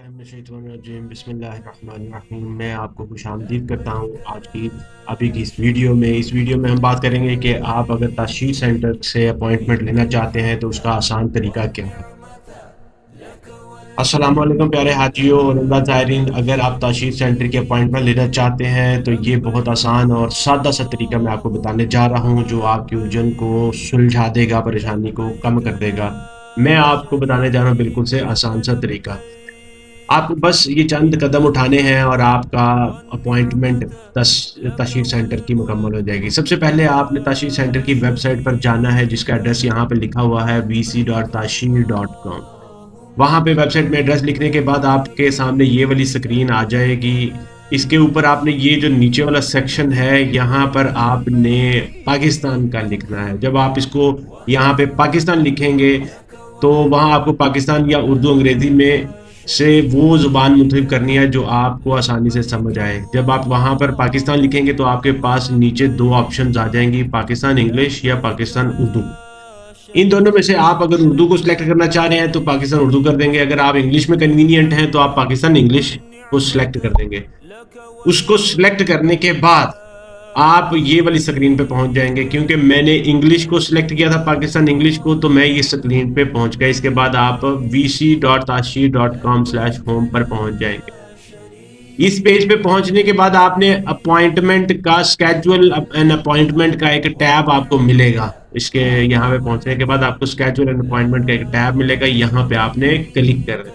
बिस्मिल्लाहिर्रहमानिर्रहीम बिस्मिल्लाहिर्रहमानिर्रहीम। मैं आपको खुश आमदीद करता हूँ आज की अभी की इस वीडियो में। हम बात करेंगे कि आप अगर ताशीर सेंटर से अपॉइंटमेंट लेना चाहते हैं तो उसका आसान तरीका क्या है। अस्सलाम वालेकुम प्यारे हाजियों और अल्लाह ज़ायरीन, अगर आप ताशीर सेंटर की अपॉइंटमेंट लेना चाहते हैं तो ये बहुत आसान और सादा सा तरीका मैं आपको बताने जा रहा हूँ जो आपकी उलझन को सुलझा देगा, परेशानी को कम कर देगा। मैं आपको बताने जा रहा हूँ बिल्कुल से आसान सा तरीका। आपको बस ये चंद कदम उठाने हैं और आपका अपॉइंटमेंट ताशीर सेंटर की मुकम्मल हो जाएगी। सबसे पहले आपने ताशीर सेंटर की वेबसाइट पर जाना है जिसका एड्रेस यहाँ पे लिखा हुआ है vc.tashir.com। वहाँ पे वेबसाइट में एड्रेस लिखने के बाद आपके सामने ये वाली स्क्रीन आ जाएगी। इसके ऊपर आपने ये जो नीचे वाला सेक्शन है यहाँ पर आपने पाकिस्तान का लिखना है। जब आप इसको यहाँ पे पाकिस्तान लिखेंगे तो वहाँ आपको पाकिस्तान या उर्दू अंग्रेजी में से वो ज़ुबान मुंतखब करनी है जो आपको आसानी से समझ आए। जब आप वहाँ पर पाकिस्तान लिखेंगे तो आपके पास नीचे दो ऑप्शंस आ जाएंगी, पाकिस्तान इंग्लिश या पाकिस्तान उर्दू। इन दोनों में से आप अगर उर्दू को सिलेक्ट करना चाह रहे हैं तो पाकिस्तान उर्दू कर देंगे, अगर आप इंग्लिश में कन्वीनियंट हैं तो आप पाकिस्तान इंग्लिश को सिलेक्ट कर देंगे। उसको सिलेक्ट करने के बाद आप ये वाली स्क्रीन पे पहुंच जाएंगे। क्योंकि मैंने इंग्लिश को सिलेक्ट किया था, पाकिस्तान इंग्लिश को, तो मैं ये स्क्रीन पे पहुंच गया। इसके बाद आप vc.tashir.com/home पर पहुंच जाएंगे। इस पेज पे पहुंचने के बाद आपने अपॉइंटमेंट का स्केड्यूल एन अपॉइंटमेंट का एक टैब आपको मिलेगा। इसके यहाँ पे पहुंचने के बाद आपको स्केड्यूल एन अपॉइंटमेंट का एक टैब मिलेगा, यहाँ पे आपने क्लिक कर देना।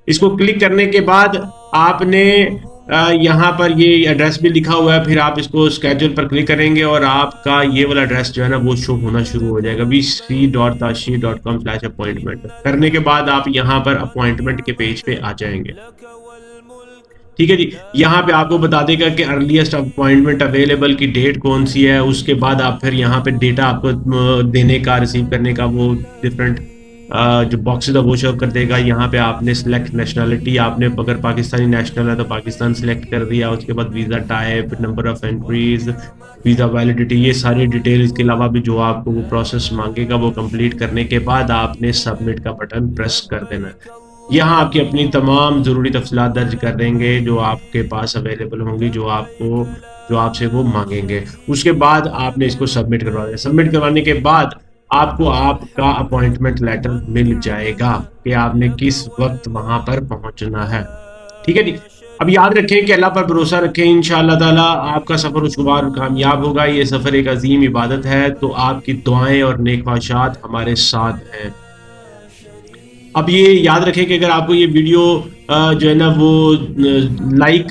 इसको क्लिक करने के बाद आपने यहाँ पर ये एड्रेस भी लिखा हुआ है, फिर आप इसको स्केड्यूल पर क्लिक करेंगे और आपका ये वाला एड्रेस जो है ना वो शो होना शुरू हो जाएगा। vc.tashir.com/अपॉइंटमेंट करने के बाद आप यहाँ पर अपॉइंटमेंट के पेज पे आ जाएंगे। ठीक है जी, यहाँ पे आपको बता देगा कि अर्लीस्ट अपॉइंटमेंट अवेलेबल की डेट कौन सी है। उसके बाद आप फिर यहाँ पे डेटा आपको देने का, रिसीव करने का वो डिफरेंट जो बॉक्सेस है वो शो कर देगा। यहाँ पे आपने सिलेक्ट नेशनलिटी, आपने अगर पाकिस्तानी नेशनल है तो पाकिस्तान सिलेक्ट कर दिया। उसके बाद visa type, number of entries, visa validity, ये सारी डिटेल, इसके अलावा भी जो आपको वो प्रोसेस मांगेगा वो कंप्लीट करने के बाद आपने सबमिट का बटन प्रेस कर देना है। यहाँ आपकी अपनी तमाम ज़रूरी तफसीलात दर्ज कर देंगे जो आपके पास अवेलेबल होंगी, जो आपसे वो मांगेंगे। उसके बाद आपने इसको सबमिट करवा देना। सबमिट करवाने के बाद आपको आपका अपॉइंटमेंट लेटर मिल जाएगा कि आपने किस वक्त वहां पर पहुंचना है। ठीक है जी, अब याद रखें कि अल्लाह पर भरोसा रखें, इंशाअल्लाह ताला आपका सफ़र खुशगवार कामयाब होगा। ये सफ़र एक अजीम इबादत है, तो आपकी दुआएं और नेक ख्वाहिशात हमारे साथ हैं। अब ये याद रखें कि अगर आपको ये वीडियो जो है ना वो लाइक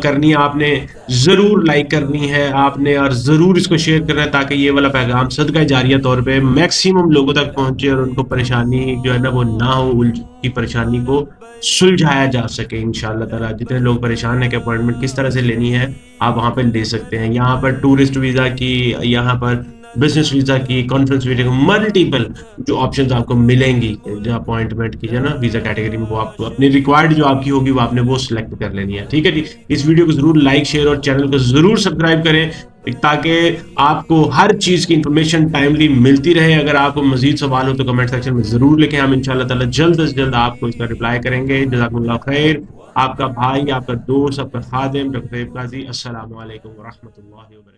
करनी है, आपने ज़रूर लाइक करनी है आपने, और ज़रूर इसको शेयर करना है ताकि ये वाला पैगाम सदका जारिया तौर पे मैक्सिमम लोगों तक पहुंचे और उनको परेशानी जो है ना वो ना हो, उनकी परेशानी को सुलझाया जा सके इंशाअल्लाह ताला। जितने लोग परेशान हैं कि अपॉइंटमेंट किस तरह से लेनी है, आप वहाँ पे ले सकते हैं। यहाँ पर टूरिस्ट वीज़ा की, यहाँ पर बिजनेस वीज़ा की, कॉन्फ्रेंस वीज़ा की, मल्टीपल जो ऑप्शंस आपको मिलेंगी जो अपॉइंटमेंट की जो ना वीज़ा कैटेगरी में, वो आपको अपनी रिक्वायर्ड जो आपकी होगी वो आपने वो सिलेक्ट कर लेनी है। ठीक है जी, इस वीडियो को ज़रूर लाइक, शेयर और चैनल को ज़रूर सब्सक्राइब करें ताकि आपको हर चीज़ की इंफॉर्मेशन टाइमली मिलती रहे। अगर आपको मजीद सवाल हो तो कमेंट सेक्शन में ज़रूर लिखें, हम इंशाअल्लाह ताला जल्द से जल्द आपको इसका रिप्लाई करेंगे। जज़ाकुमुल्लाह खैर। आपका भाई, आपका दोस्त, आपका खादिम डॉक्टर काजी। अस्सलामु अलैकुम व रहमतुल्लाहि व बरकातहू।